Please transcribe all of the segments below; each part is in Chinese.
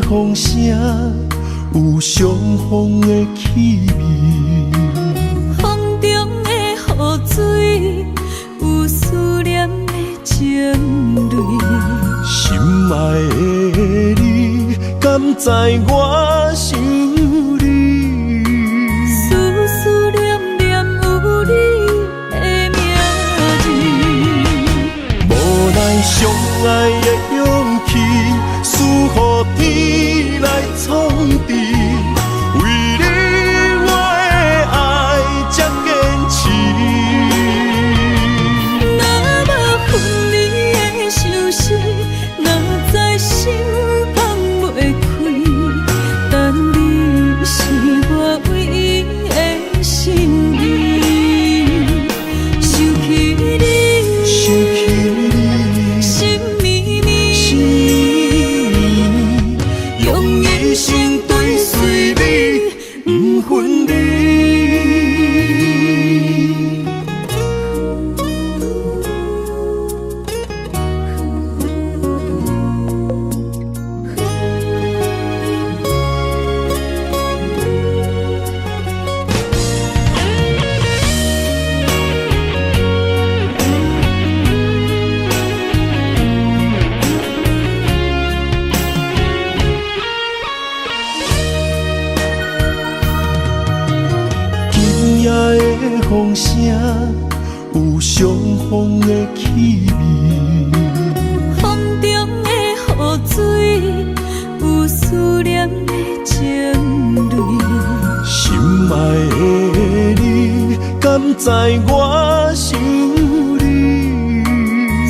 风声有相逢的气味，风中的雨水有思念的情泪。心爱的你，敢知我想你？思念念有你的名字，无奈相爱的勇气，输予天来创治。为你我的爱才坚持。若无分离的相思，哪知心放袂开。但你是我唯一的心意，想起你，心绵绵，用一生追随你，不分离。风声有相逢的气味，风中的雨水有思念的情泪。心爱的你，敢知我想你？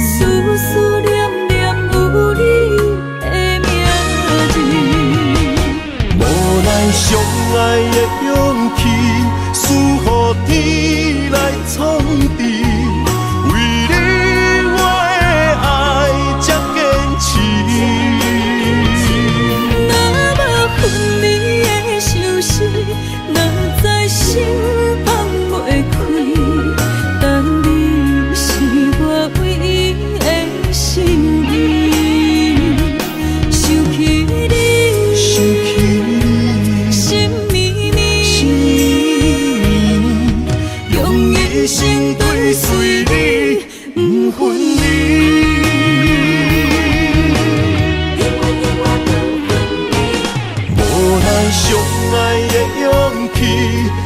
思念念有你的名字，无奈相爱的勇气，输予天来创治。为你我的爱才坚持。若无分离的相思，哪知心放袂开。但你是我唯一的心意，想起你，心绵绵，用一生追随你，不分离。无奈相爱的勇气，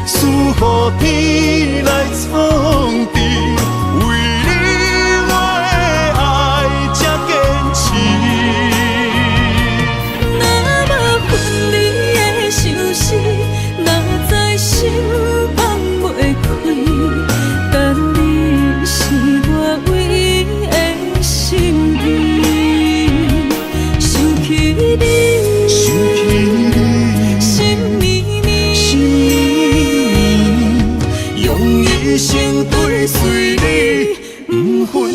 输予天来创治。为你我的爱才坚持。若无分离的相思，哪知心放袂开。但你是我唯一的心意，想起你，心绵绵，用一生追随你，不分离。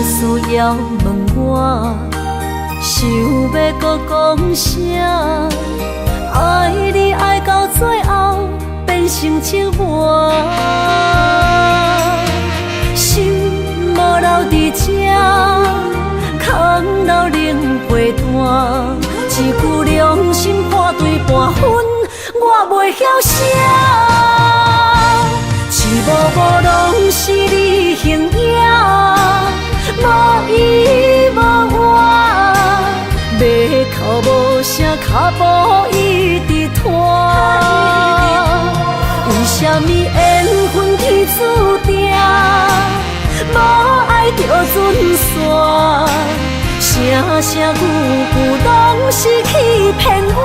需要问我，想要搁讲啥？爱一句良心破对半分，我袂晓写。是无无拢是你形影，无依无我，马口无声，脚步一直拖。为什么缘分天注定，无爱就准线？声声句句拢是欺骗我。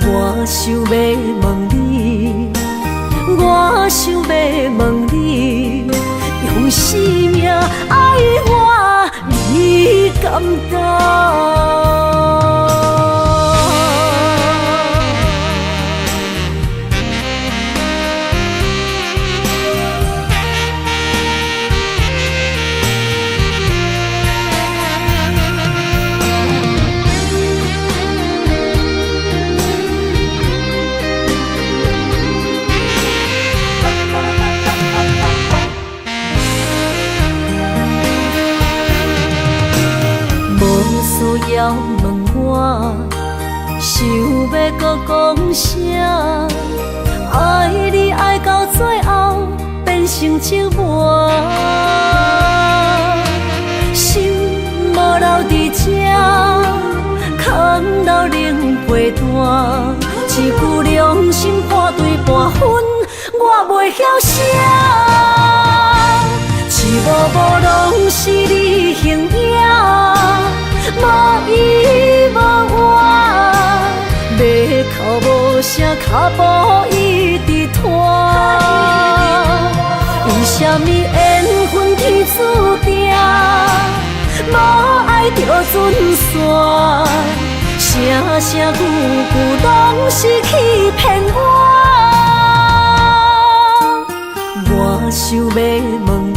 我想要问你，我想要问你，用生命爱我，你敢敢？要问我，想要搁讲啥？爱你爱到最后变成寂寞，心无留伫这，空留冷陪伴。一句良心破对半分，我袂晓写。是无无拢是你形影，无依无我，马口无声，脚步一直拖。为什么缘分天注定，无爱就准线？声声句句拢是欺骗我。我想要问你，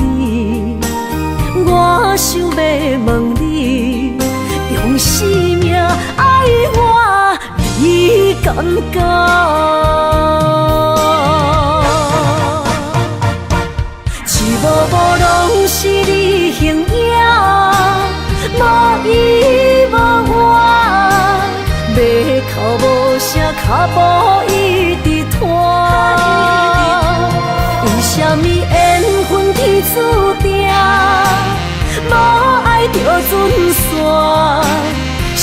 我想要问你，用生命爱我，你敢敢？是无无拢是你形影，无依无我，马口无声，脚步一直拖。为什么缘分天注定，无爱就准线？声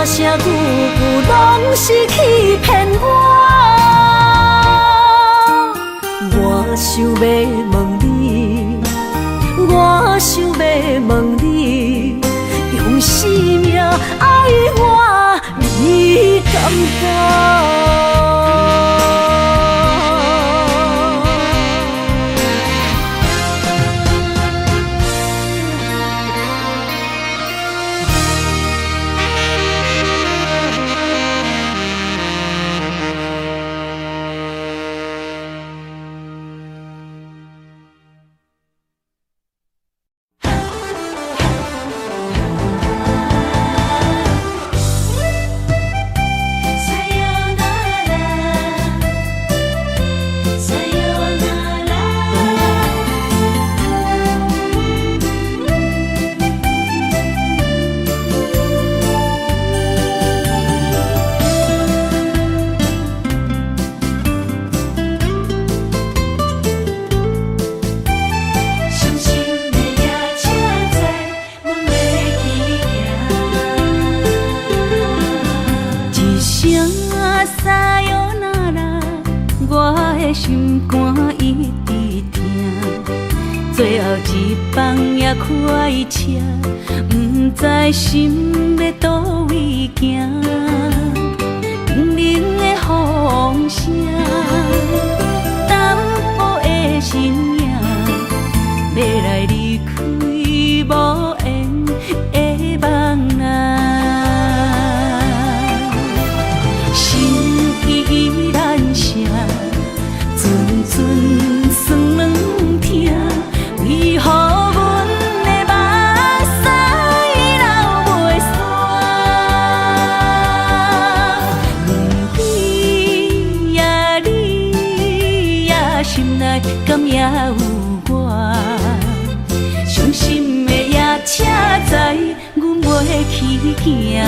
声句句拢是欺骗我。我想要问你，我想要问你，用生命爱我，你敢敢？心肝一直疼，最后一放也开车，不知心要倒位行。冷冷的风声，淡薄的身影，要来离开无缘的梦啊。心依然声。阵酸软疼，为何阮的目屎流袂煞？不知呀，你呀，心内敢也有我？伤心的夜车载，阮袂去。行。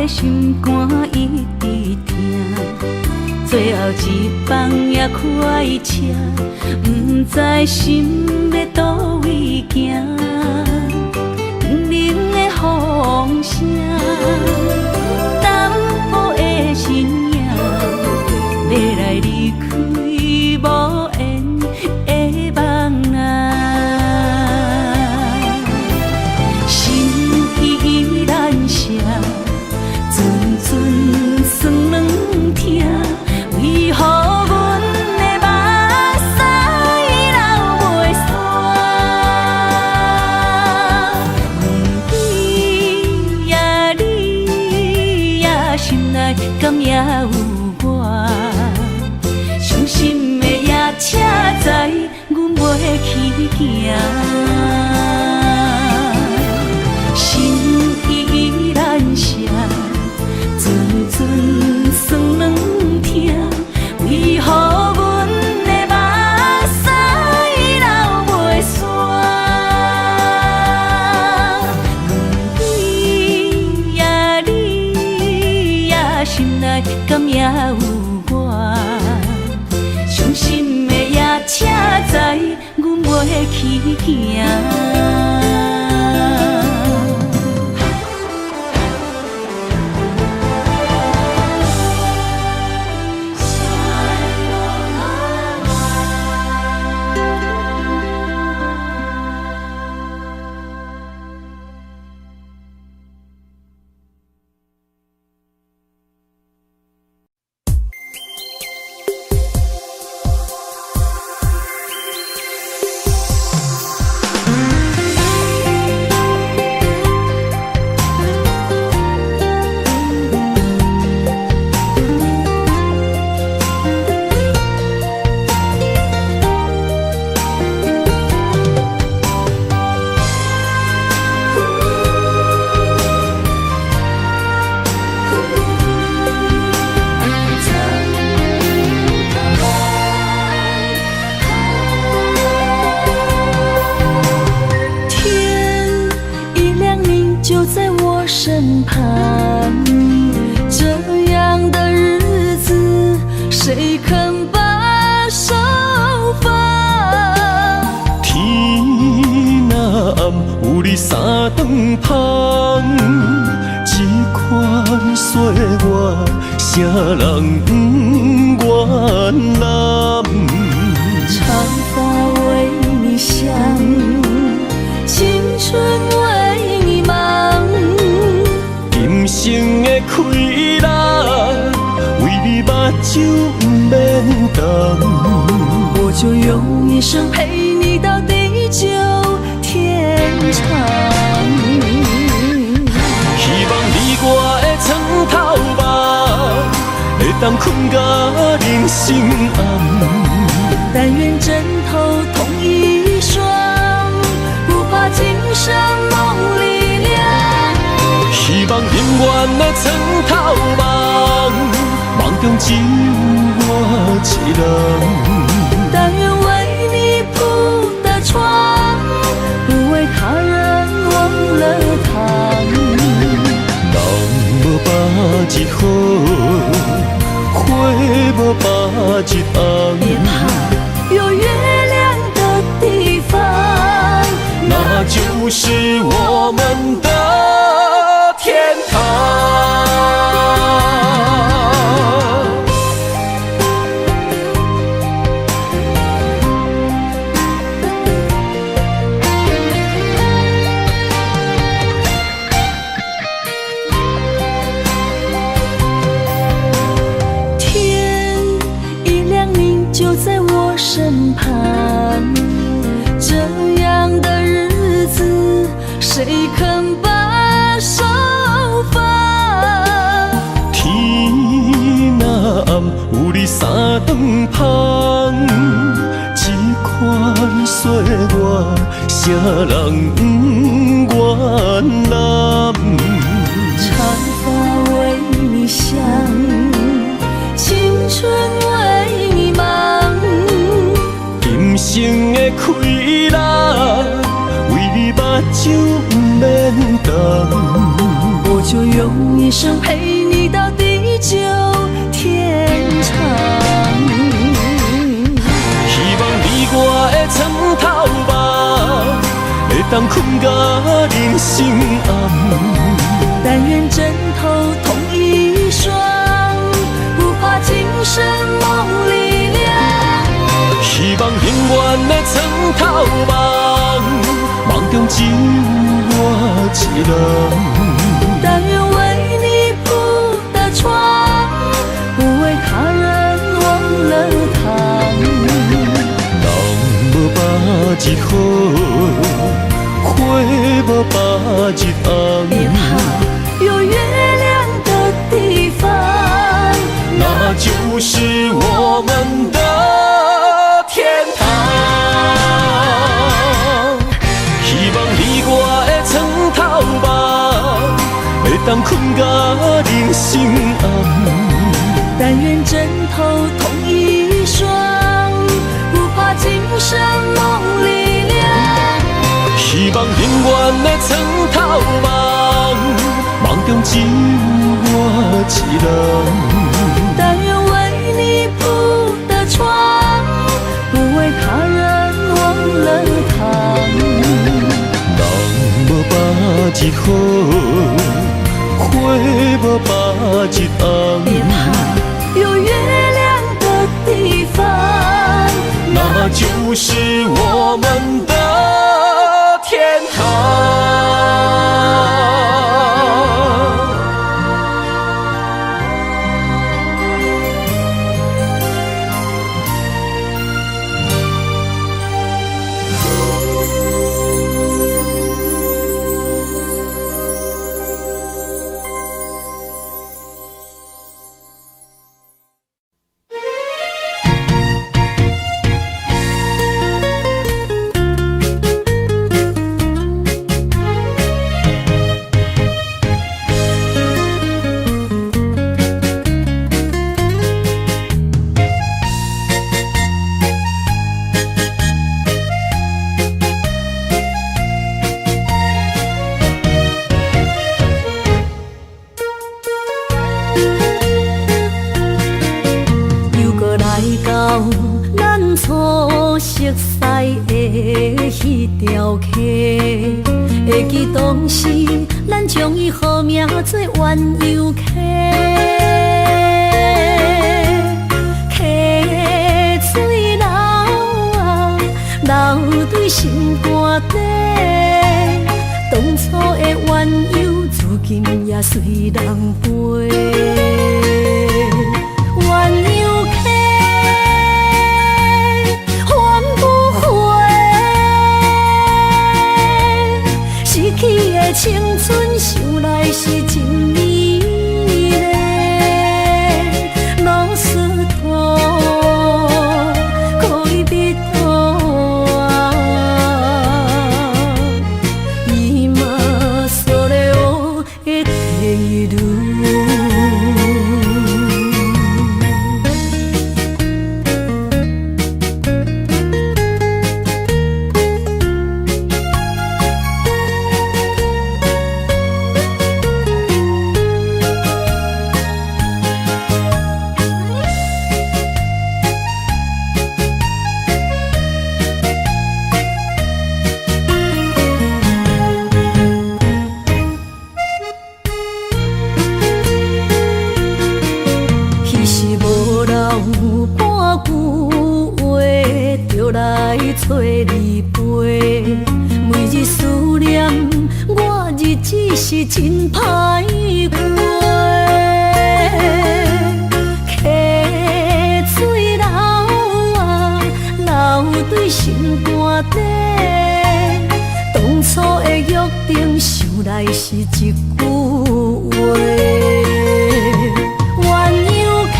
心肝一直疼，最后一放也开车，不知心要倒位行。冷的风声，淡薄的身影，要来离开无缘的梦啊，心依然舍。阵阵酸软疼，为何阮的目屎流袂煞？不知呀你呀心内敢也有我？伤心的夜车载，阮袂去行。心依然舍。阵阵酸软疼，为何阮的目屎流袂煞？不知呀你呀心内敢也有我？伤心的夜车载，阮袂去行。身旁，这样的日子，谁肯把手放？天若暗，有你三顿香，这款岁月，啥人不愿揽？长发为你香，青春为你忙。今生的快乐，为你目睭不免干。我就用一生陪你到地久天长。希望你我的床头梦，会当困甲人生暗。但愿枕头同一双，不怕今生梦里凉。希望永远的床头梦，梦中只有我一人。但愿为你铺的床，不为他人忘了躺。人无百日好，花无百日红。别怕，有月亮的地方，那就是我们的天堂。天一亮，你就在我身旁。谁肯把手放？天若暗，有你三顿芳，这款岁月，谁人不愿揽？长发为你香，青春为你忙。今生的快乐，为你目睭不免干。我就用一生陪你到地久天长。希望你我的床头梦，会当困甲人生暗。但愿枕头同一双，不怕今生梦里凉。希望永远的床头梦，梦中只有我一人。但愿为你铺的床，不为他人忘了躺。人无百日好，花无百日红。别怕有月亮的地方，那就是我们的天堂。希望你我的床头梦，会当困甲人生暗。但愿枕头同一双，不怕今生梦里凉。希望永远的床头梦，梦中只有我一人。但愿为你铺的床，不为他人忘了躺。人无百日好，花无百日红。别怕有月亮的地方，那就是我们的天堂。会记当时，咱将伊号名做鸳鸯溪，溪水流啊，流对心肝底。当初的鸳鸯，如今也随人飞。鸳鸯溪。失去的青春，想来是真美丽。老师徒，可以别途啊，伊嘛所了的地路。找你陪，每日思念，我日子是真歹过。溪水流啊，流对心肝底。当初的约定想来是一句话，鸳鸯客，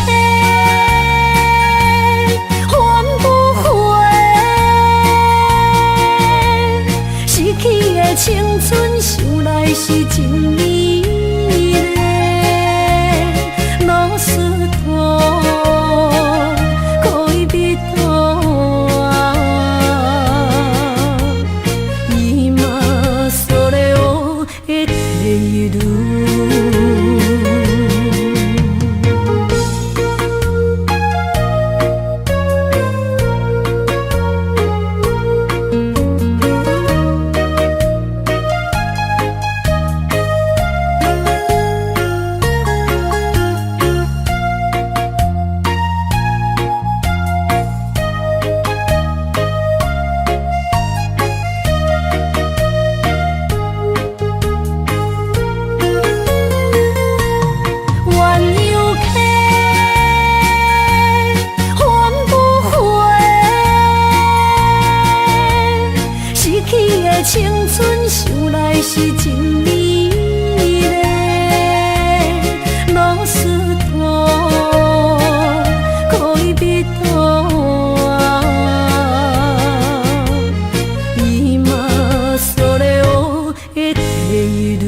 还不回，失去的青春想来是真美丽，老师徒可以比多。青春想来是真美丽，老师徒可以比多，伊嘛所了的地路。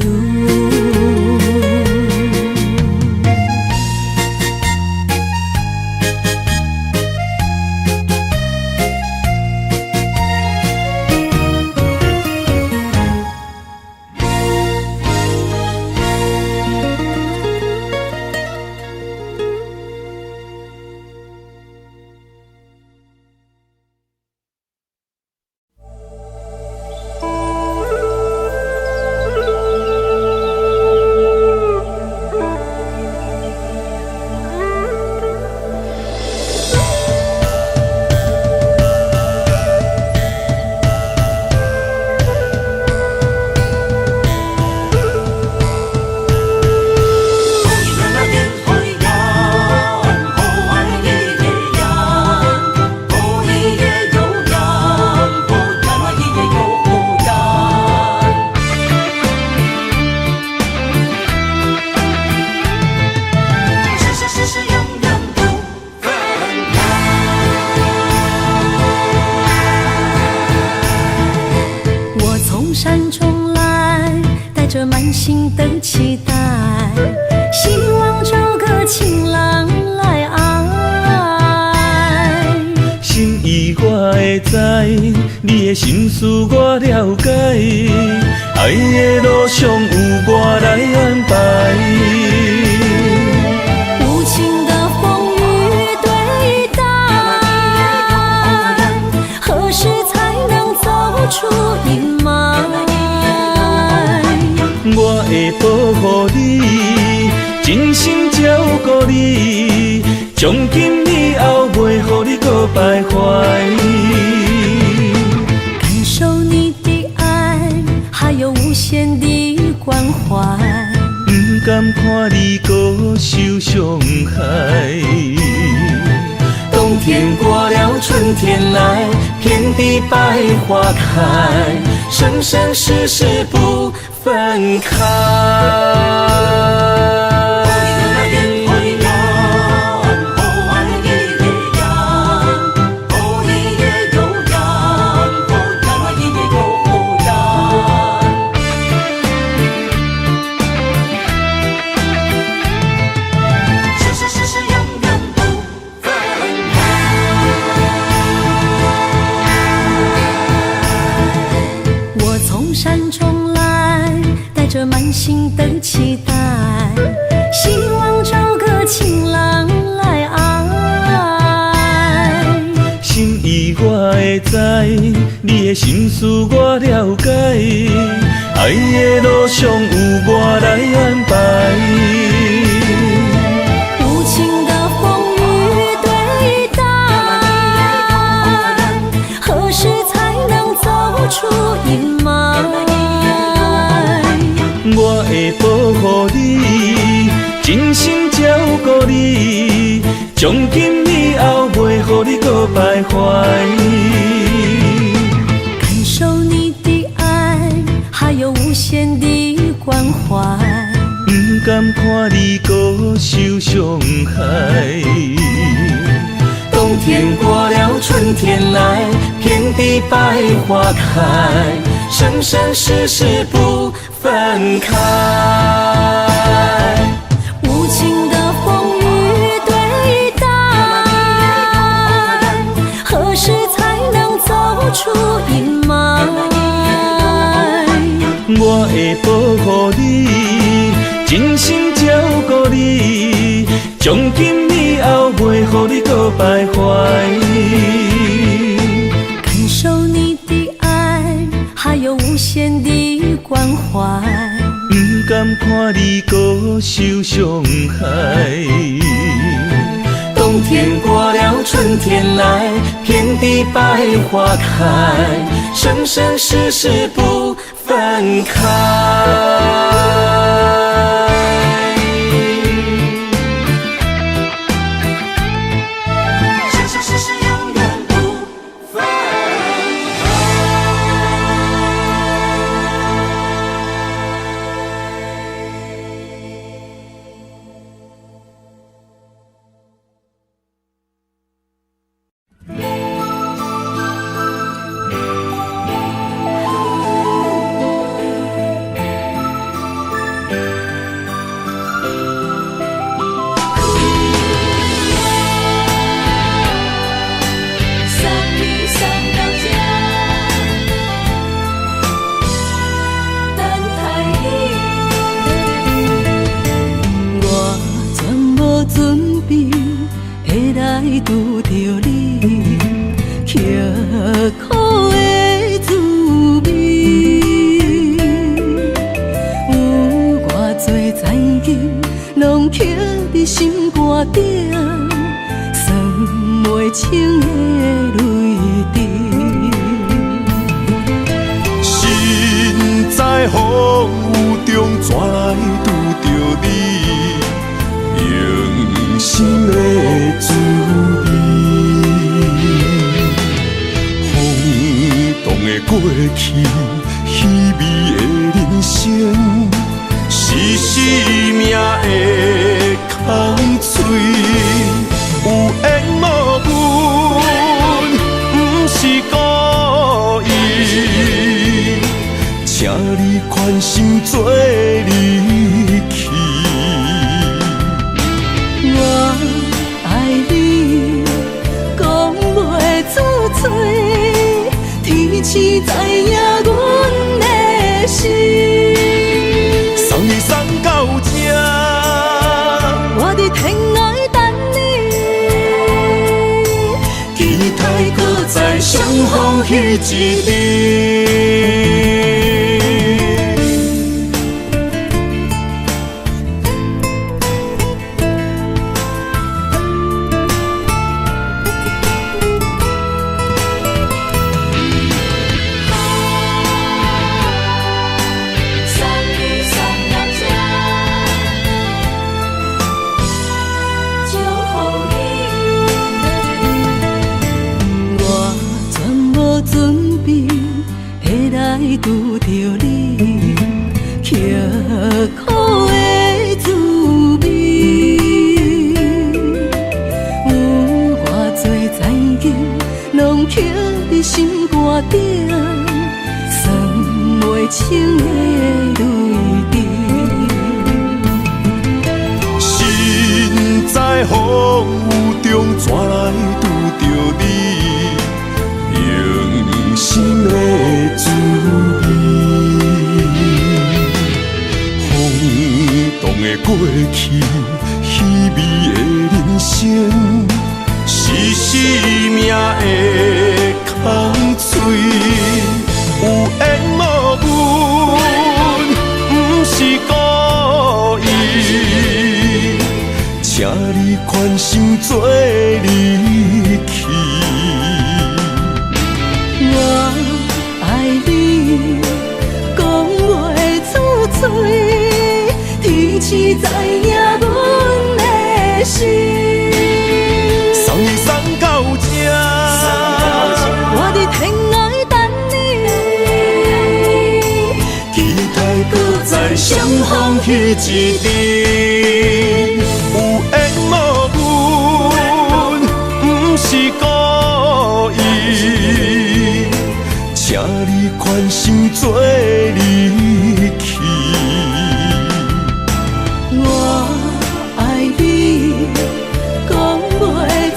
山中来，带着满心的期待，希望找个情郎来爱。心意我会知，你的心思我了解，爱的路上有我来安排。无情的风雨对待，何时才能走出阴霾？我会保护你，真心照顾你，从今以后袂予你搁徘徊。感受你的爱，还有无限的关怀，不甘看你搁受伤害。冬天过了，春天来，遍地百花开，生生世世不分开。山中来，带着满心的期待，希望找个情郎来爱。心意我会知，你的心思我了解，爱的路上有我来安排。无情的风雨对待，何时才能走出阴霾？我会保护你，真心照顾你，从今以后袂予你搁徘徊。感受你的爱，还有海。冬天过了，春天来，遍地百花开，生生世世不分开。无情的风雨对待，何时才能走出阴霾？我会保护你，真心照顾你，从今以后袂予你搁徘徊。感受你的爱，还有无限的关怀。不甘看你搁受伤害。冬天过了，春天来，遍地百花开，生生世世不分开。生生世世永远不分拄着你刻苦的滋味，有偌多灾难，拢刻伫心肝顶，算袂清的泪滴。身在风雨中，怎来拄着你？用心的滋味，轰动的过去，稀微的人生，是生命的空嘴，有缘无分，不是故意，请你宽心做离去。我爱你，讲袂出嘴，天赐知影阮的心。送你送到这，我伫天涯等你，期待搁再相逢彼一日。拄着你刻苦的滋味，有偌多灾难，拢刻伫心肝顶，算袂清的泪滴。身在风雨中，怎来拄着你？用心的滋味，轰动的过去，稀微的人生，是生命的空嘴，有缘无分，不是故意，请你宽心做离去。我爱你，讲袂出嘴，天赐知影阮的心。送你送到这，我伫天涯等你，期待搁再相逢彼一日。有缘无款心做离去。我爱你，讲袂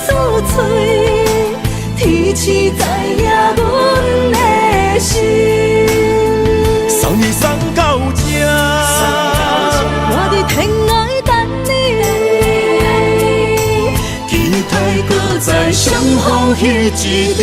出嘴，天赐知影阮的心。送你送到这，我伫天涯等你，期待搁再相逢彼一日。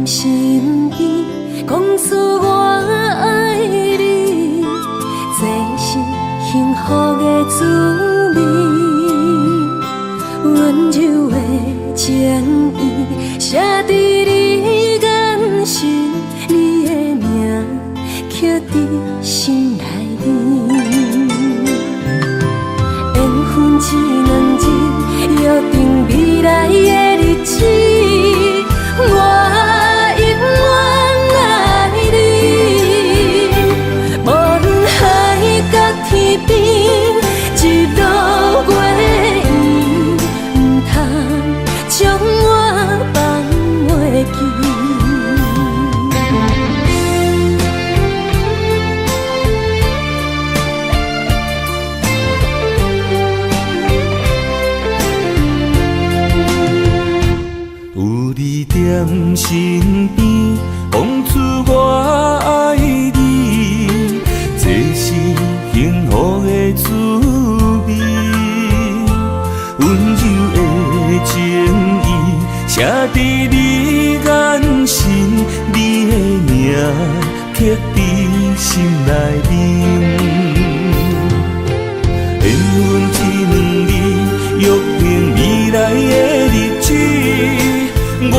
身边讲出我爱你，这是幸福的滋味。温柔的情意写伫你眼神，你的名刻伫心内面。缘分一两日，约定未来的日子。我身边讲出我爱你，这是幸福的滋味。温柔的情意写伫你眼神，你的名刻伫心内面。缘分一两日，约定未来的日子。我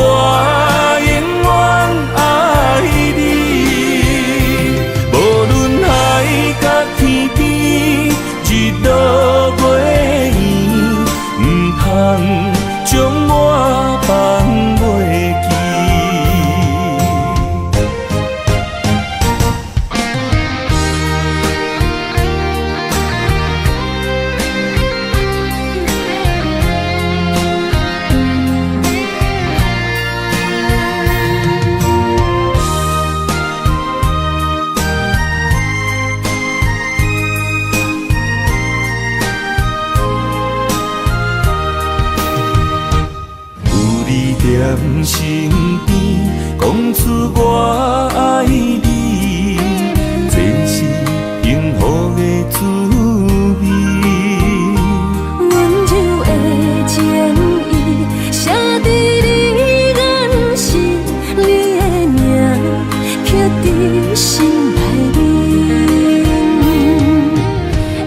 永远爱你，无论海角天边，日落月圆，唔通将我放袂记。身边讲出我爱你，这是幸福的滋味。温柔的情意写伫你眼神，你的名刻伫心内面。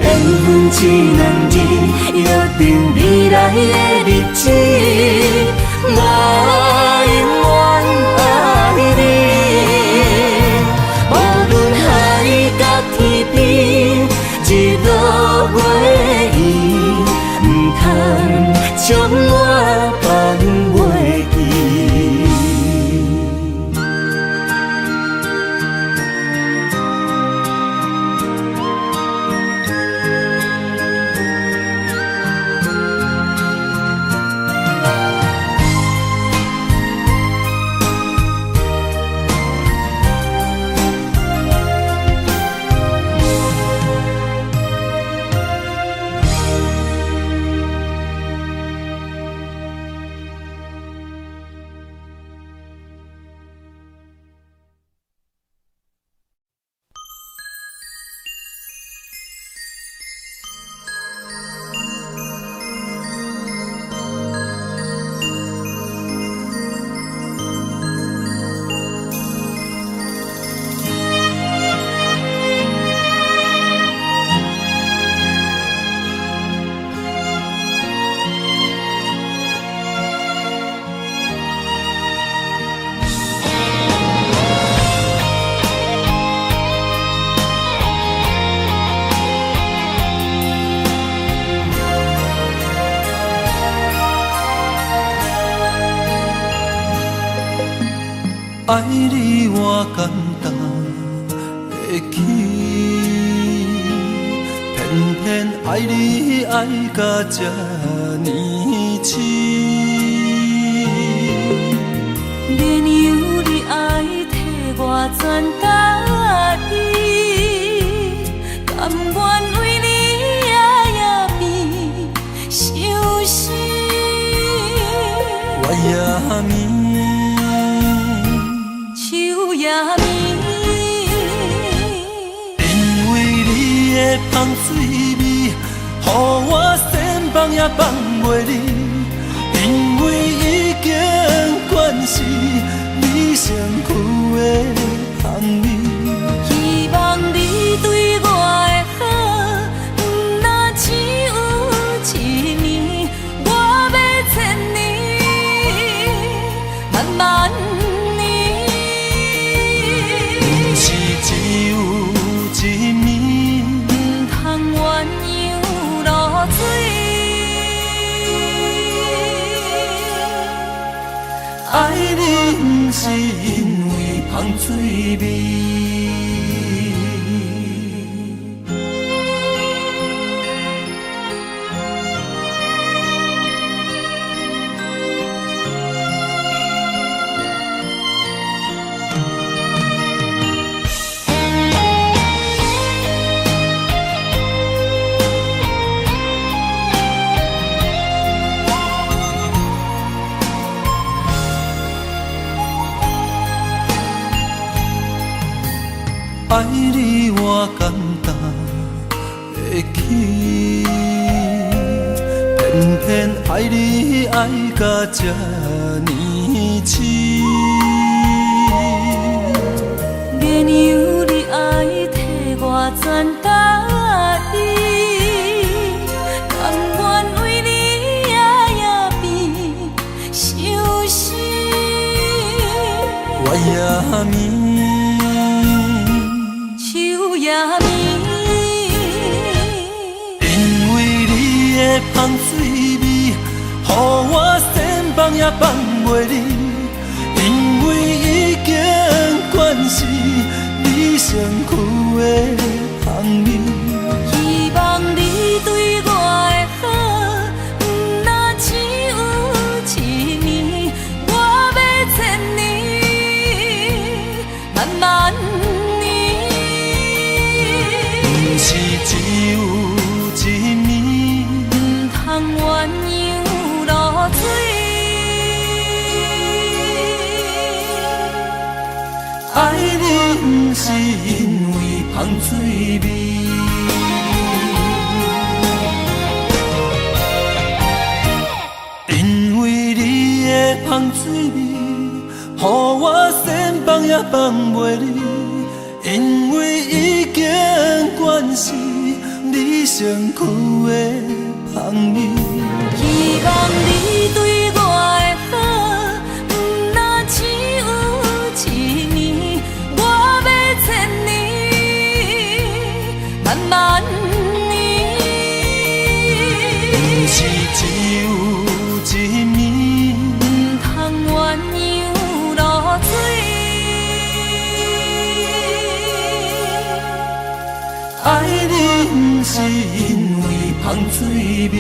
缘分一两日，约定未来的日子。我永远爱你，无论海角天边，日落月圆，唔通将我放袂记。爱你我简单会起，偏偏爱你爱到这呢深。免由你爱替我全答应，甘愿为你夜眠伤心。我也眠。树也眠，因为你的香水味，予我先放也放袂离。因为已经惯是你身躯的香味，希望你对我的好，不那只有一年，我要千年，慢慢。爱你不是因为香水味。爱你我简单会起，偏偏爱你爱到这呢深。免由你爱替我全答应，甘愿为你夜眠伤心。我也眠。因为你的香水味，予我先放也放袂离。因为已经惯是你身躯的香味，希望你对我的好，不那只有一年，我要千年，慢慢。是只有一年，不通鸳鸯落水。爱你不是因为香水味，因为你的香水味，予我先放也放袂离。因为已经惯是你身躯的香味，希望你对我的好，不那只有一年，我要千年，慢慢年。不是只有一年，不通鸳鸯落水。爱你不是因为香水味。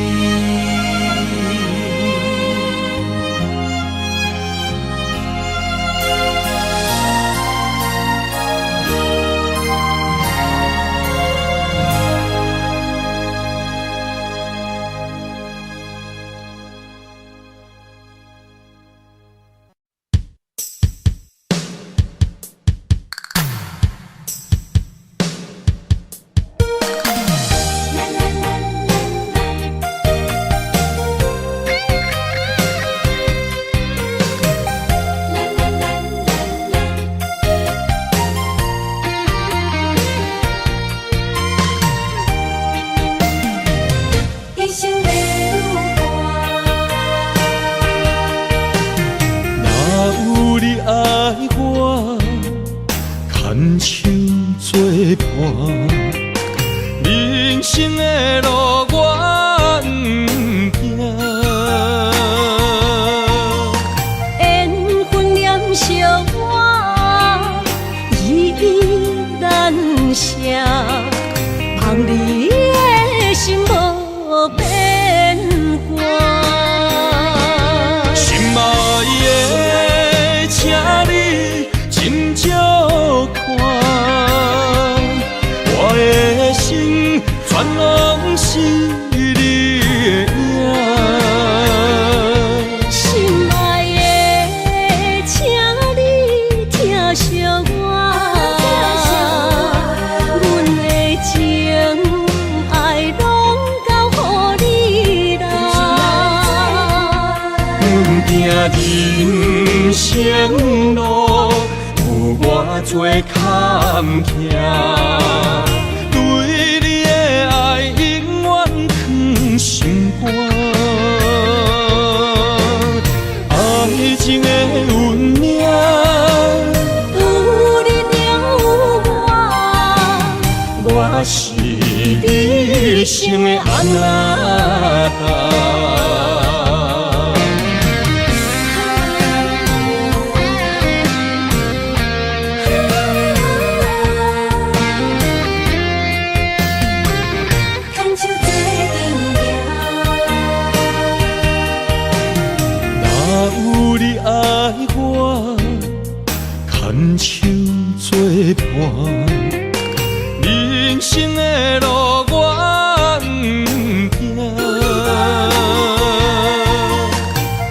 人生路有偌多坎坷，对你的爱永远藏心肝。爱情的运命，有你了我是你生的安那达。牵手作伴，人生的路我不行。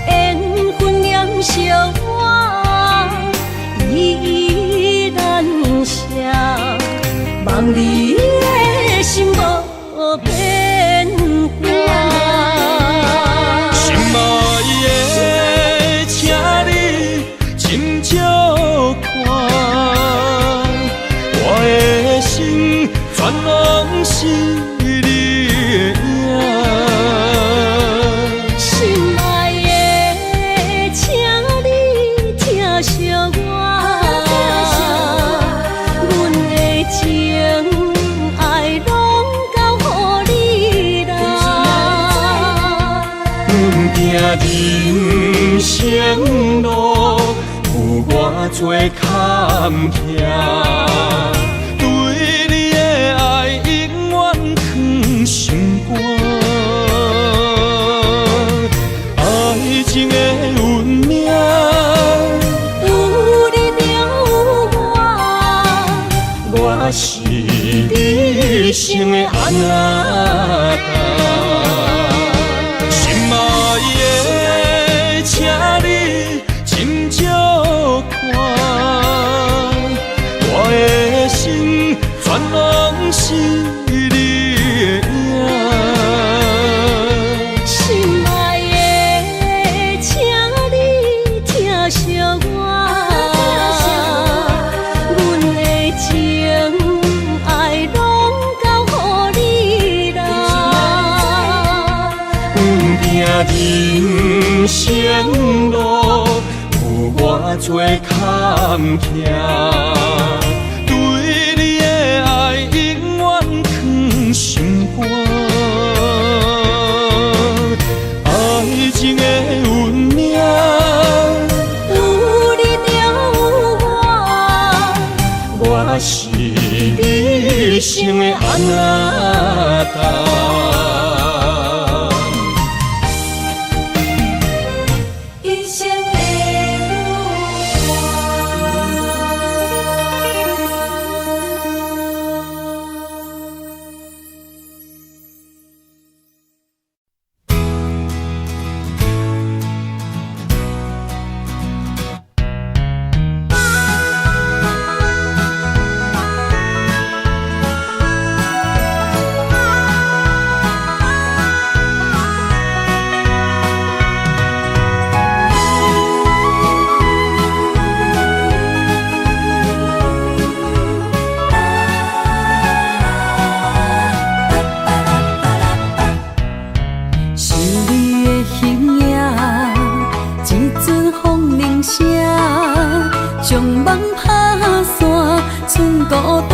缘分染烧我依然写，望你的心无变化。心爱的，请你斟酌看，我的心全拢是你的影。心爱的，请你疼惜我，阮的情爱拢交予你啦。行人生路有偌多坎坷，对你的爱永远藏心肝。爱情的运命，有你了我是你生的安那达。心爱的，请你斟酌看，我的心全拢是你的影。心爱的，请你疼惜我，阮的情爱拢交予你啦。行人生路有偌多坎坷，对你的爱永远藏心肝。爱情的运命，有你了我是你生的安那达。一生的是你的形影，一阵风铃声，将梦拍散，剩孤单。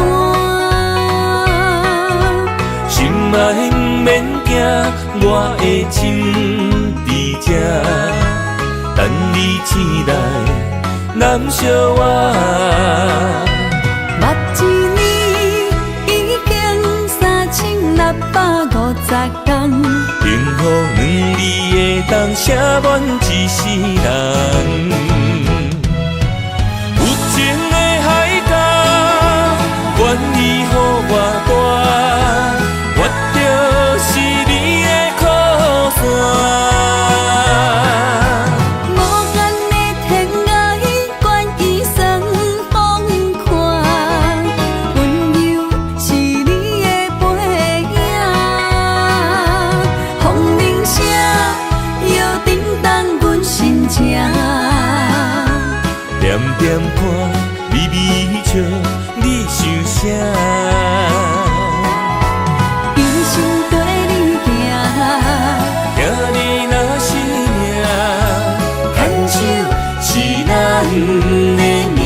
心爱不免惊，我的心伫这，等你醒来，难相我。目一年已经3650天，幸福两字会当写满一世人。有情的海角，愿意予我跋，我就是你的靠山。无间的天涯，愿意算风看，温柔是你的背影。风铃声摇震动阮心情。点看，微微笑，你想啥？一生跟你行，行你若是命，牵手是咱的命。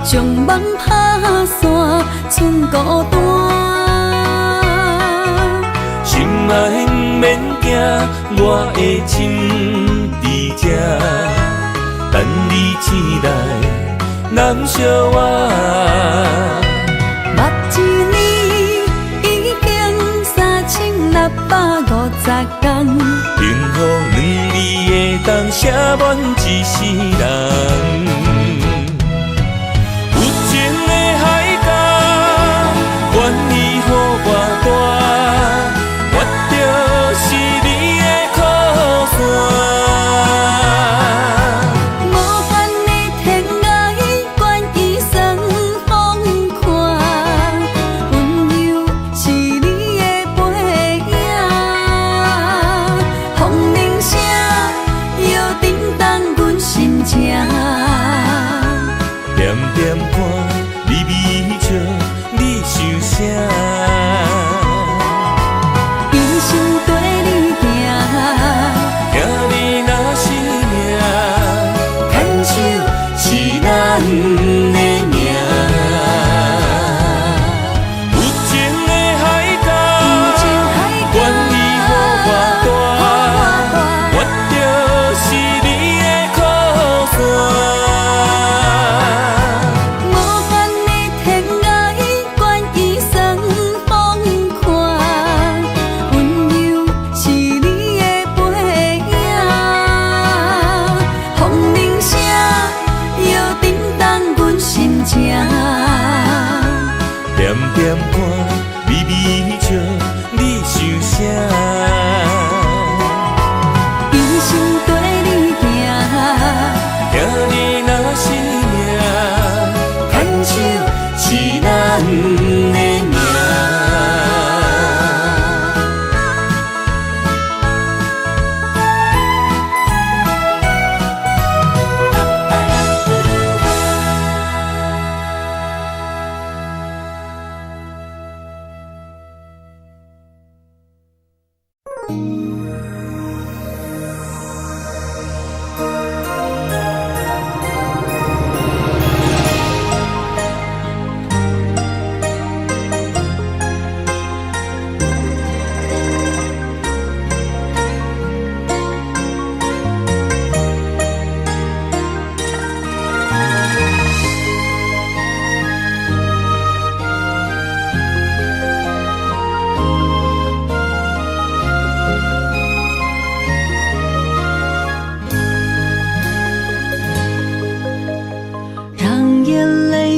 将梦打散，剩孤单。心爱不免惊，我的心伫这，等你醒来，难相偎。目一年已经3650天，幸福两字会当写满一世人。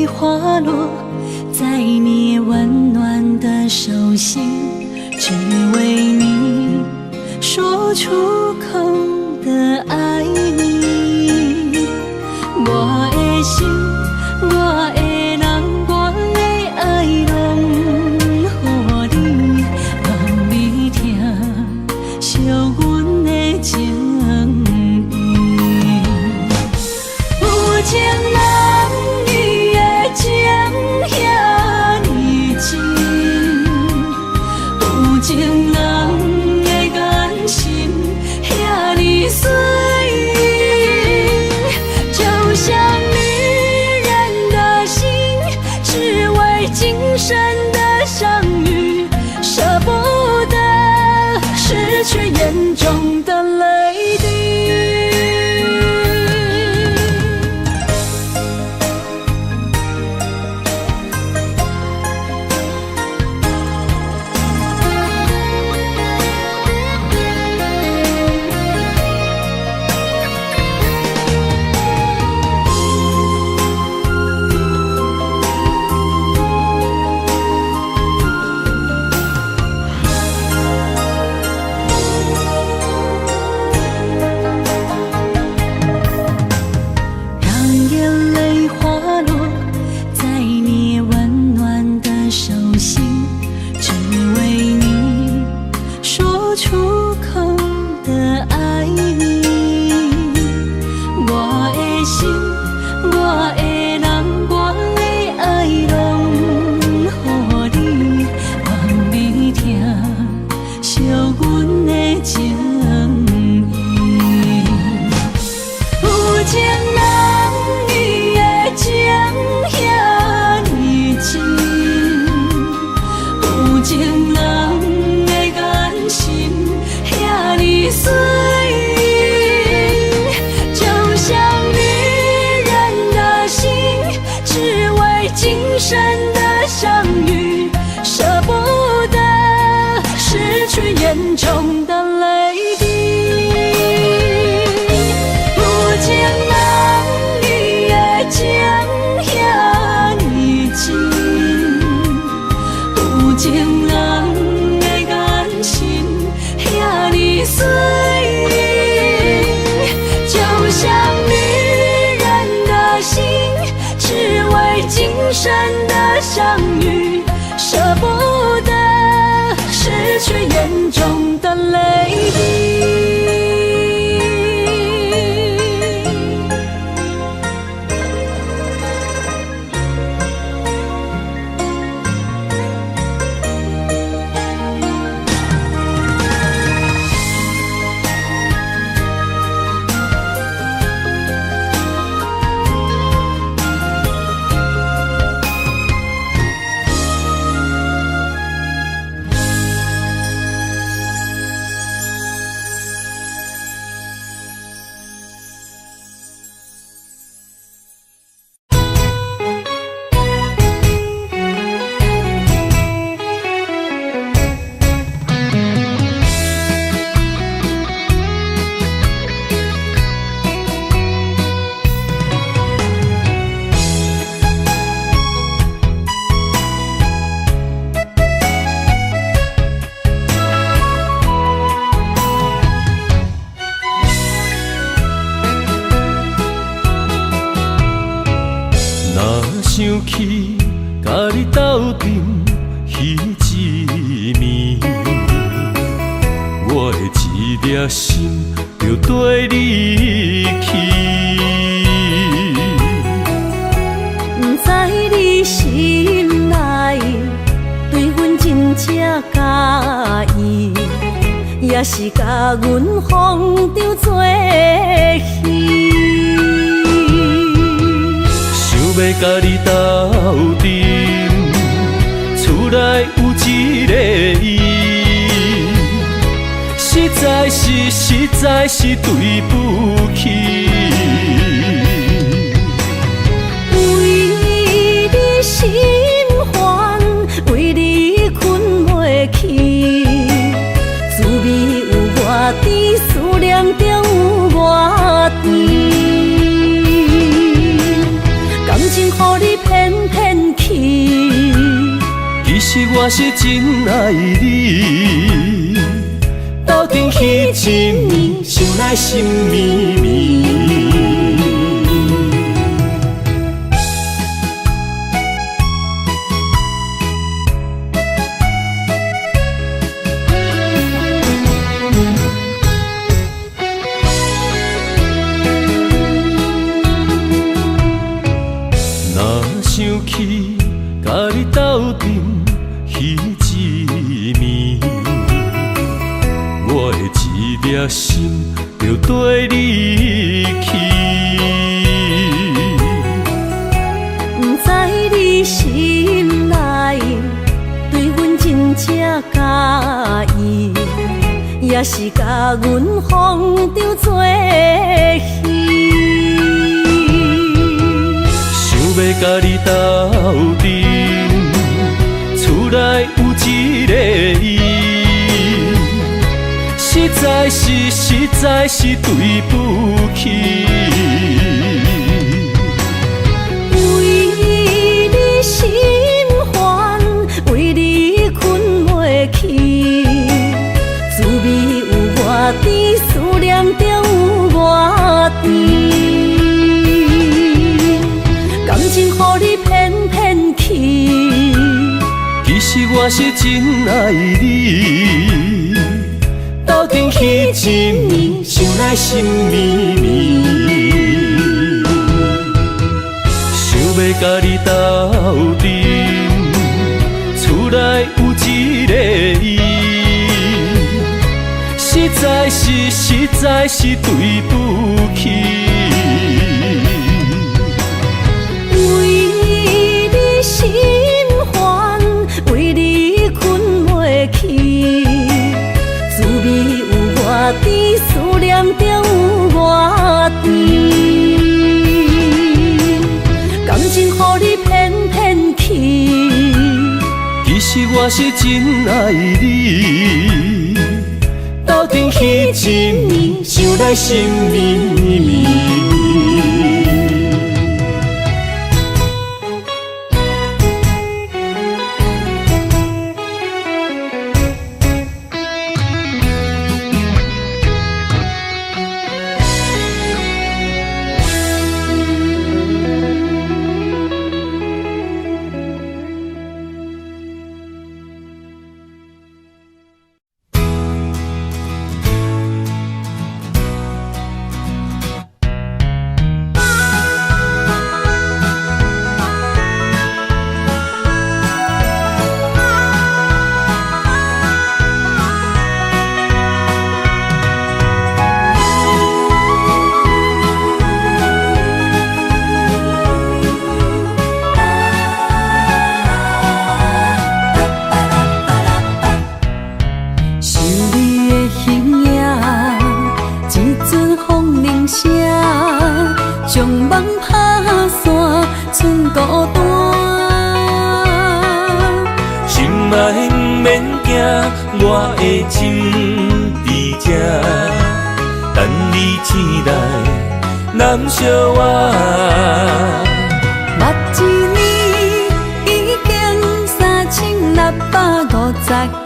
花落在你温暖的手心，只为你说出口的爱你。我的心，我的人，我的爱拢予你，让你听，惜阮的情意。有情人伊的情遐呢真，有情人的眼神遐呢水，就像女人的心，只为今生的相遇，舍不得失去眼中的泪滴。失去严重的泪滴。有情人伊的情遐尼真，有情人的眼神遐尼水，就像女人的心，只为今生的相遇，舍不得失去眼中的泪滴。想起甲你斗阵彼一暝，我的一粒心就跟你去。不知你心内对阮真正介意，也是甲阮放着做戏。要甲你斗阵，厝内有一个伊，实在是对不起。为你心烦，为你困袂去，滋味有偌甜，思念就有偌甜。感情予你骗骗去，其实我是真爱你。斗阵彼一暝，想来心绵绵。想起甲你斗阵彼一暝，我的一粒心就跟你去。不知你心内对阮真正介意，也是甲阮放着做戏。要甲你斗阵，厝内有一个伊，实在是对不起。为你心烦，为你困袂去，滋味有偌甜，思念就有偌甜。感情予你骗骗去，其实我是真爱你。斗阵彼一暝，想来心绵绵。想要甲你斗阵，厝内有一个伊，实在是对不起。心烦，为你困袂去，滋味有偌甜，思念就有偌甜。感情予你骗骗去，其实我是真爱你。的心秘密。将梦打散，剩孤单。心爱不免惊，我的心伫这，等你醒来，难相偎。目一年已经3650天，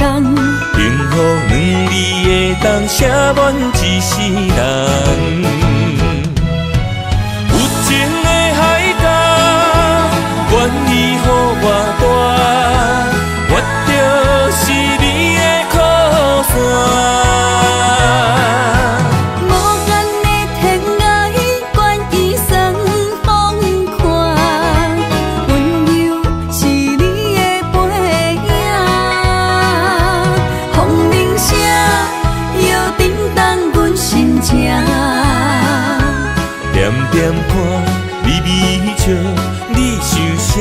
幸福两字会当写满一世人。有情的海角，愿意予我带，我就是你的靠山。无限的天涯，愿意算风看，温柔是你的背影。风铃声摇震动阮心情，点点看，微微笑，你想啥？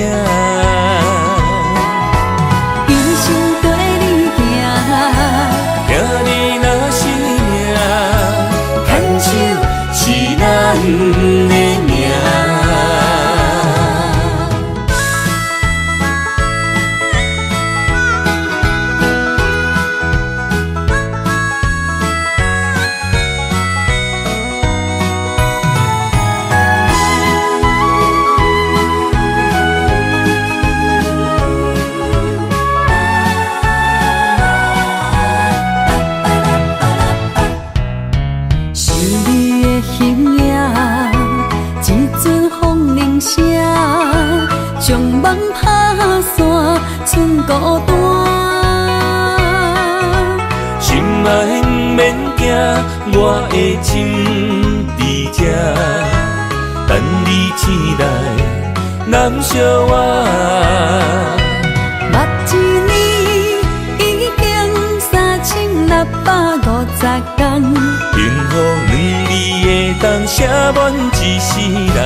人生跟你行，听你若是命，牵手是咱的命。是你的形影，一阵风铃声，将梦打散，剩孤单。心爱不免惊，我的心伫这，等你醒来，难相偎。目一年已经3650天，幸福两字会当写满一世人。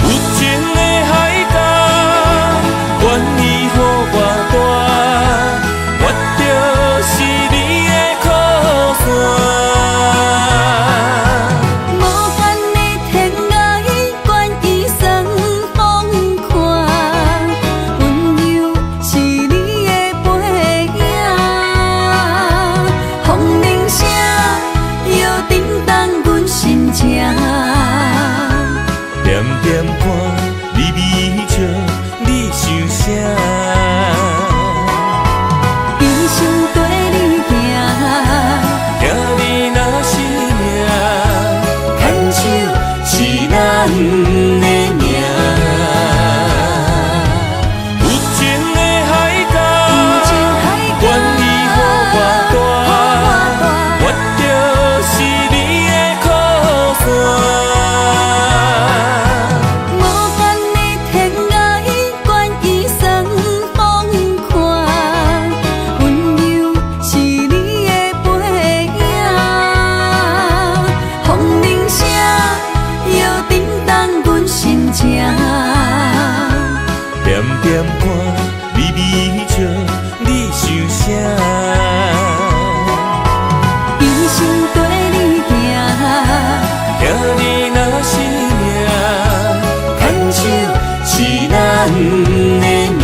有情的海角，愿意予我带，我就是你的靠山。无限的天涯，愿意算风看，温柔是你的背影。风铃声摇震动阮心情，点点看，微微笑，你想啥？人生跟你行，听你若是命，牵手是咱的命。有情的海角，愿意予我带，我就是你的靠山。无限的天涯，愿意算风看，温柔是你的背影。风铃声摇震动阮心情，点点看，微微笑，你想啥？人生跟你行，听你若是命，牵手是咱的命。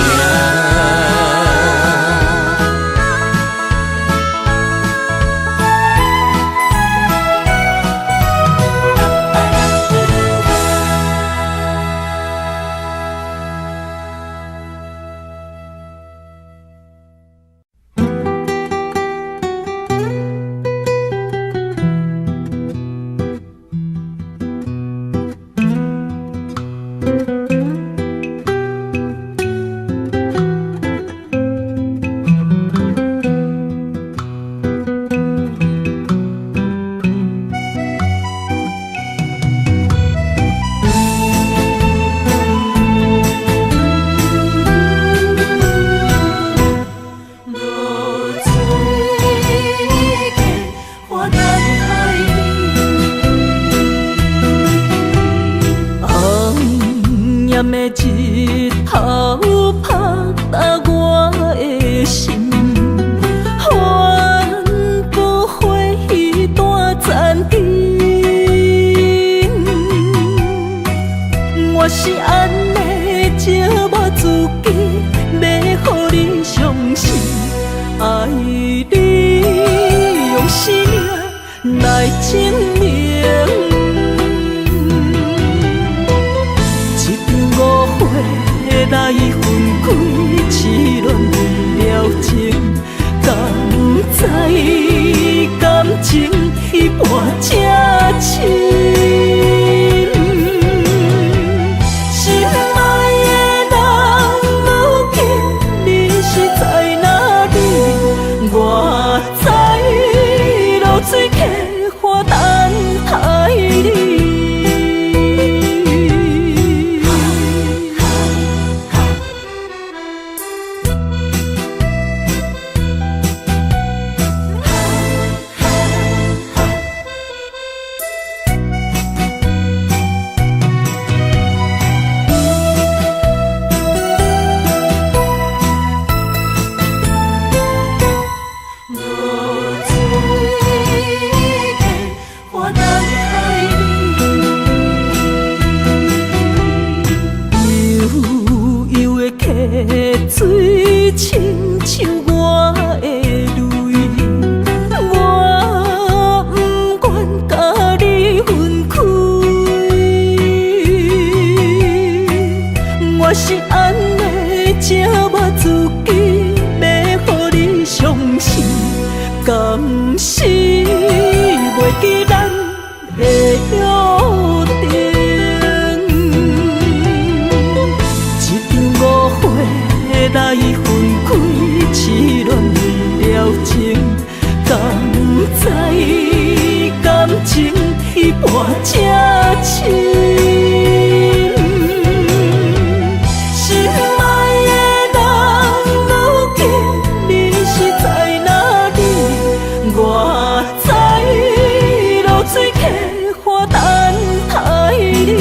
来证明。一场误会来分开，痴恋为了情，敢知感情一半才深。水客花等待你。水亲像我的泪，我不愿甲你分开。我是安尼折磨自己，要予你相信，敢是袂记咱的约定。来分开，痴恋为了情，敢知感情一半才深。心爱的人，如今你是在哪里？我在流水客花等待你。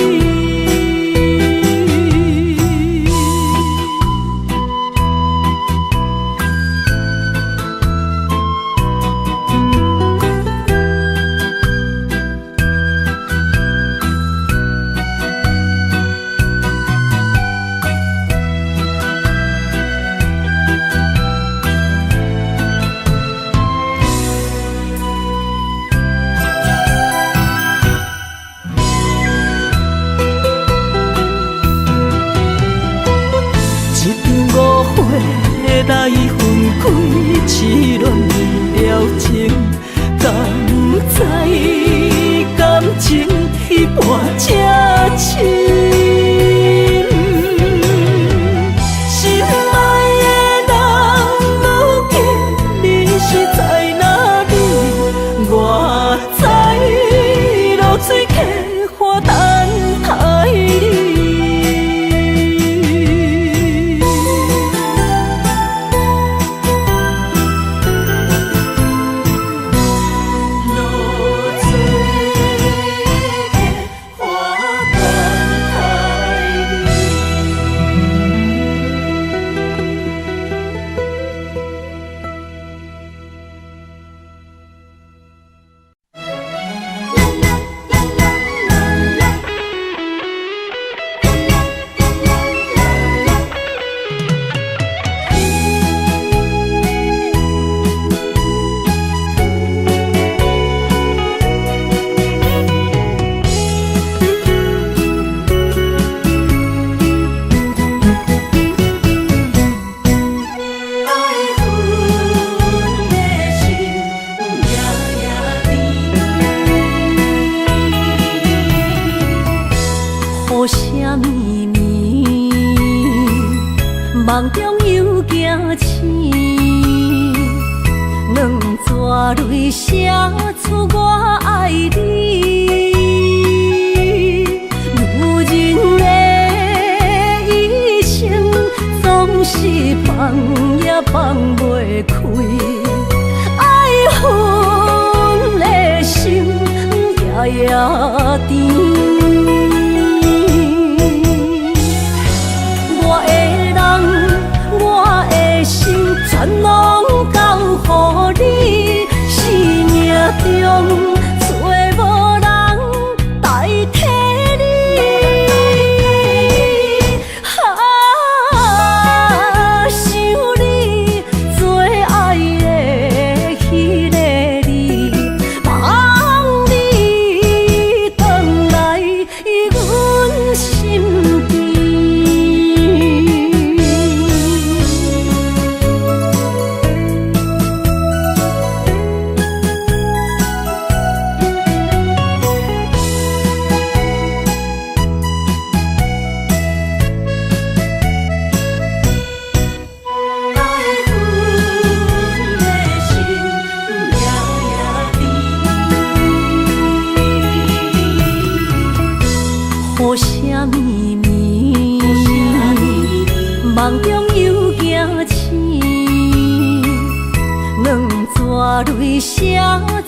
来分开，痴恋为了情，敢知感情一半才深。心爱的人，如今你是在哪里？我在流水客花等待你。梦中又惊醒，两撮泪写出我爱你。女人的一生总是放也放袂开，爱恨的心夜夜甜。全拢交予你，生命中找无人代替你。想你最爱的迄个你，把泪写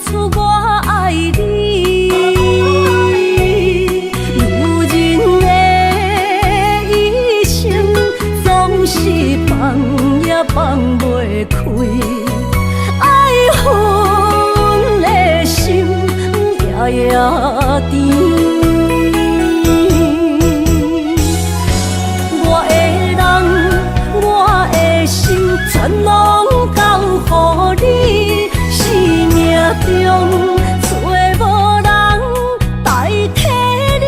出我爱你。女人的一生总是放也放袂开，爱恨的心夜夜甜。我的人，我的心，全拢交予你，生命中找无人代替你。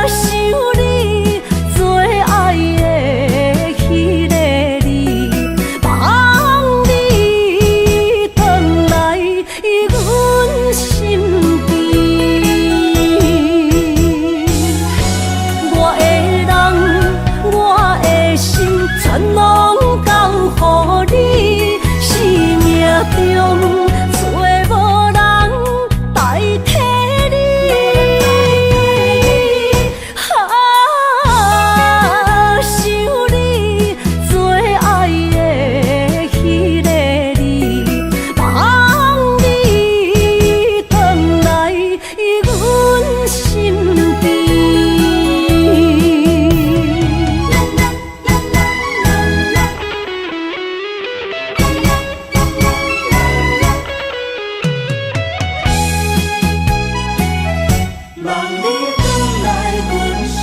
想你做爱的迄个你，望你回来阮身边。我的人，我的心，全拢交予你，生命中找无人代替你。想你做爱的迄个你，望你回来阮身边。望你回来阮身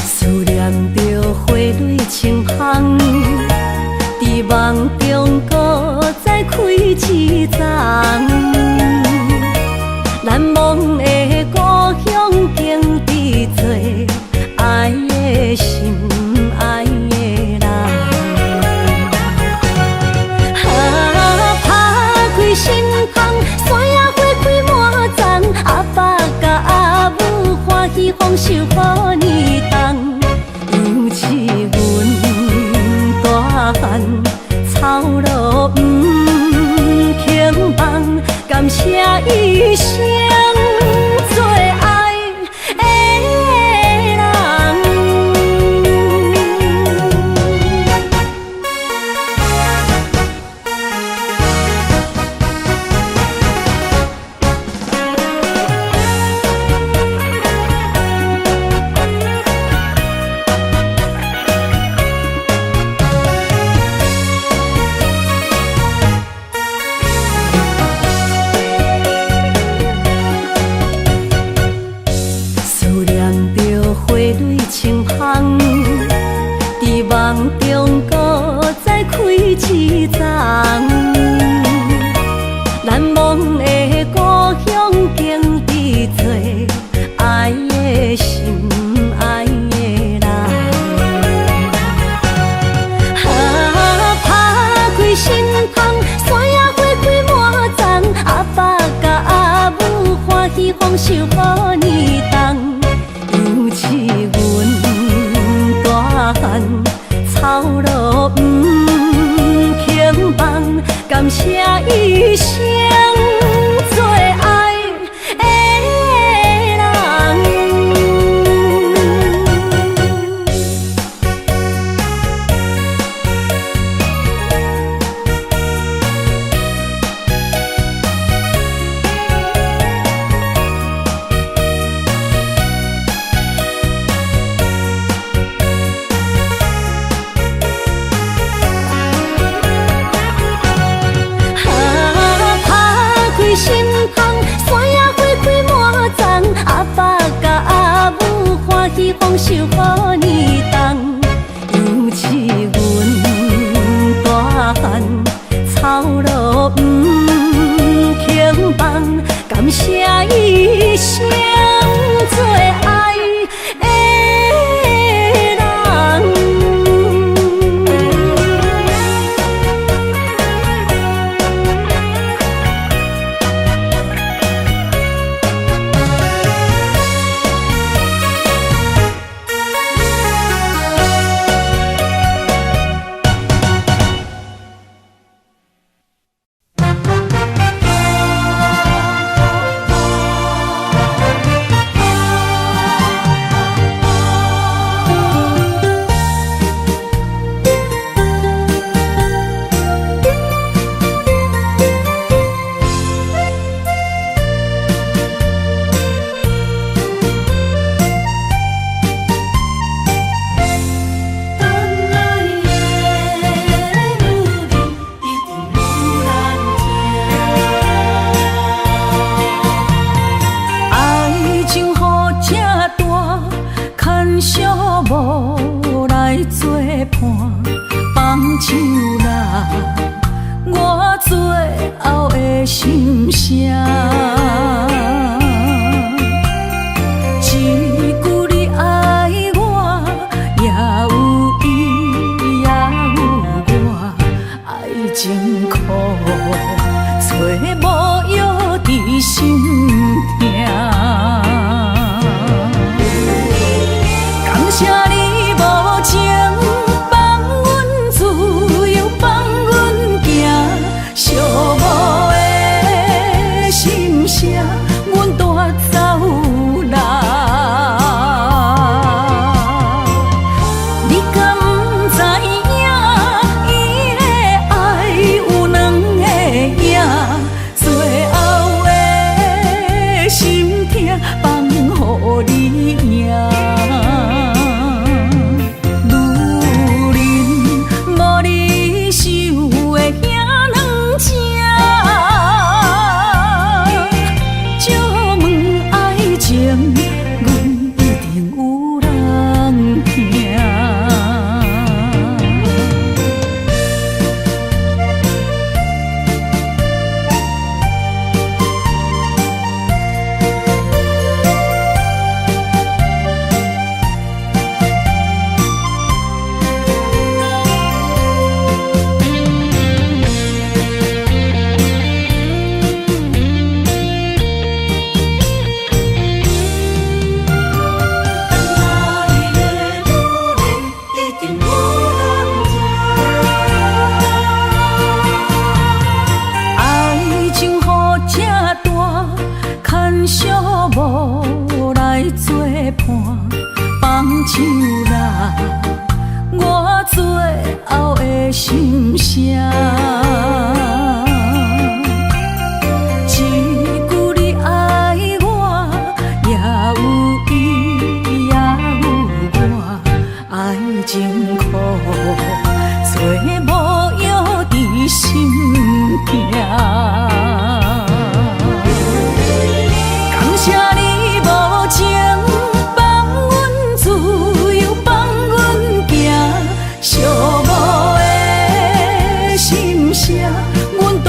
思念着花蕊清香，伫梦中搁再开一丛。难忘的故乡，经伫做爱的心，爱的人。打开心窗，山野花开满丛，阿爸甲阿母欢喜丰收好年冬。尤其阮大汉草路不轻放，感谢一生做爱的人。声。一句你爱我，也有伊，也有我，爱情苦，找无药伫心痛。感谢你无情，放阮自由，放阮行，寂寞的心声，阮带走啦。你敢不知影，伊的爱有两个影，最后的心痛放予你赢。无来作伴，放手啦，我最后的心声。一句你爱我，也有伊，也有我，爱情苦，找无药伫心痛。谢你无情，放阮自由，放阮行，寂寞的心声，阮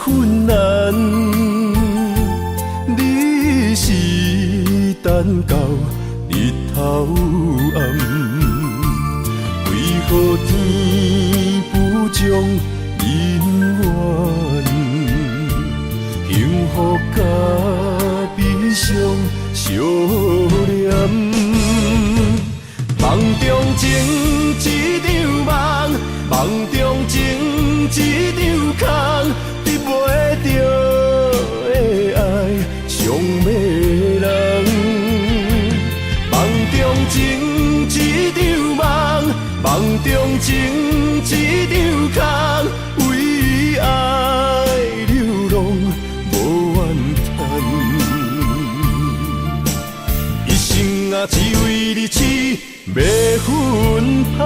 困难，你是等到日头暗，为何天不将人怨？幸福甲悲伤相连，梦中情一场梦，梦中情一场空，得袂着的爱上迷人。梦中情一场梦，梦中情一场空，为爱流浪无怨叹。一生啊，只为你痴，袂分芳。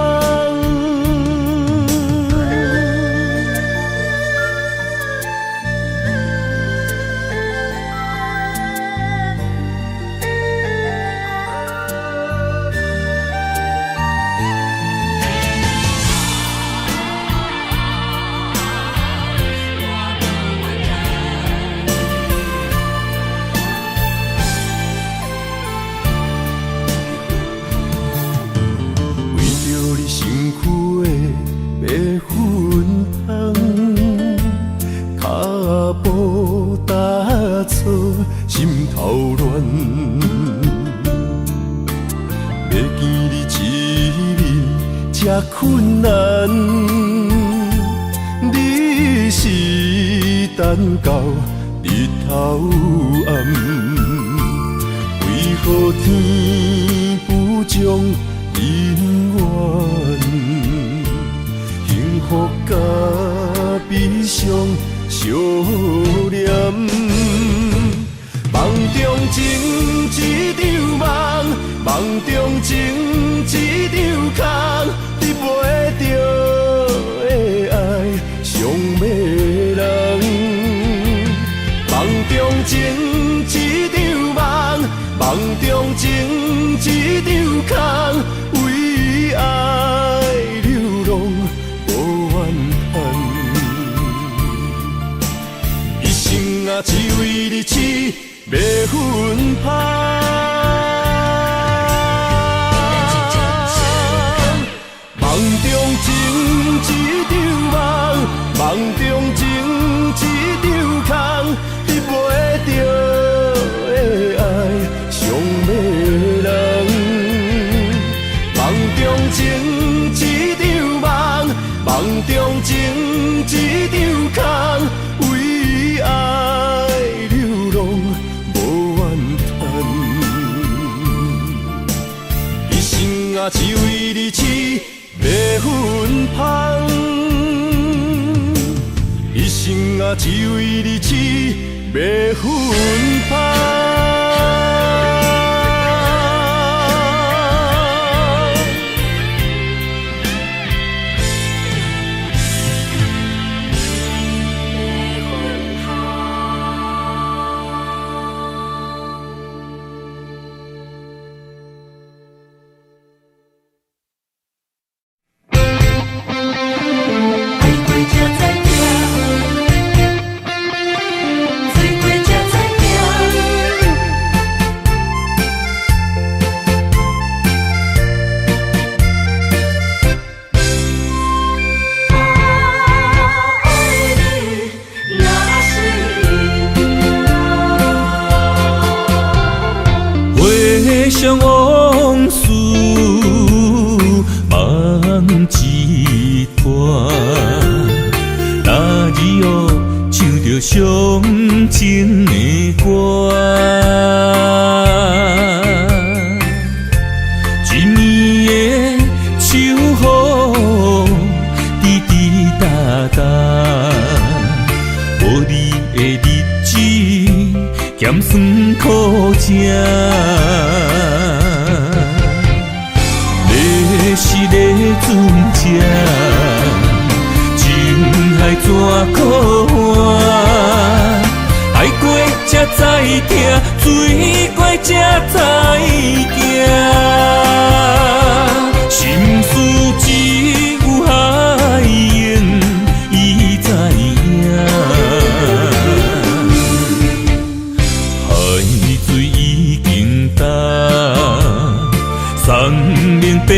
心头乱，要见你一面这困难，你是等到日头暗，为何天不将人怨？幸福甲悲伤相连。梦中情一场梦，梦中情一场空，得袂着的爱上迷人。梦中情一场梦，梦中情一场空，为爱流浪无怨叹。一生啊，只为你痴，袂分芳。梦中情一场梦，梦中情一场空，得袂着的爱上迷人。梦中情一场梦，梦中情一场空，为爱流浪无怨叹。一生啊，只为你痴，袂分芳。一生啊，只为你痴，袂分芳。想往事梦一段，那日哦唱着伤情的歌，一年的秋雨滴滴答答，无你的日子咸酸苦涩。是咧船只，情海怎可换？爱过才知疼，水过才知行。心事只有海燕伊知影。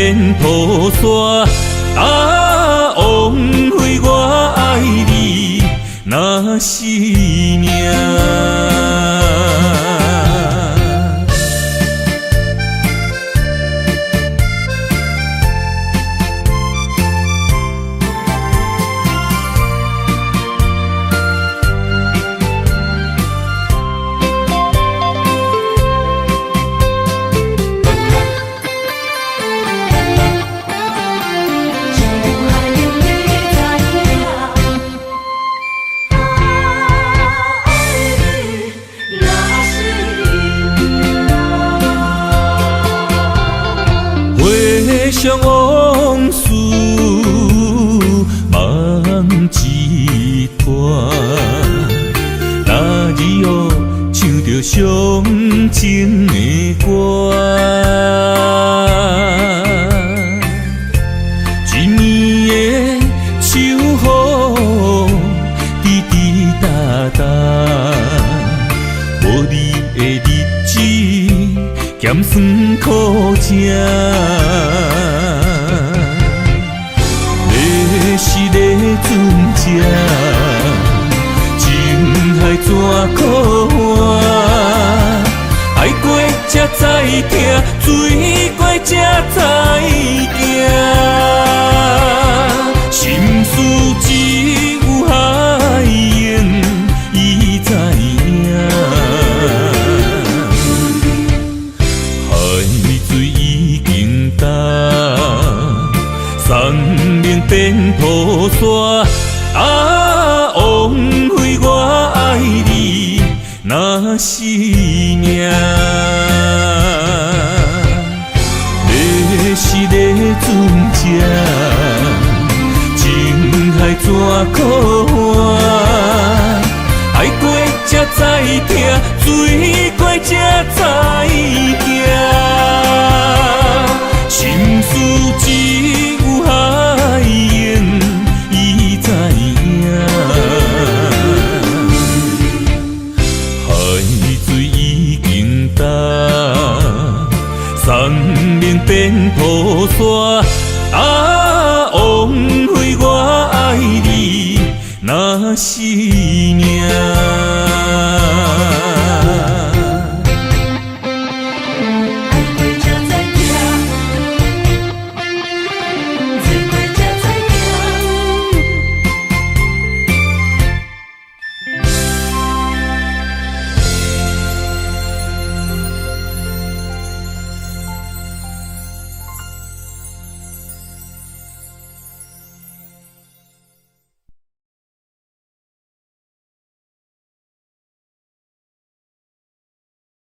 变菩萨，啊，枉费我爱你那是命。回想往事梦一段，那日后唱着伤情的歌，一年的秋雨滴滴答答，无你的日子咸酸苦涩。是咧船只，情海怎可换？爱过才知疼，水过才知行。心事只有海燕伊知影，海水已经干。生命变菩萨，啊，枉费我爱你那是命。要是咧船只，情海怎可换？爱过才知疼，水过才知行。心事只有海燕伊知影，海水已经干，生命变菩萨，啊，枉费我爱你那是命。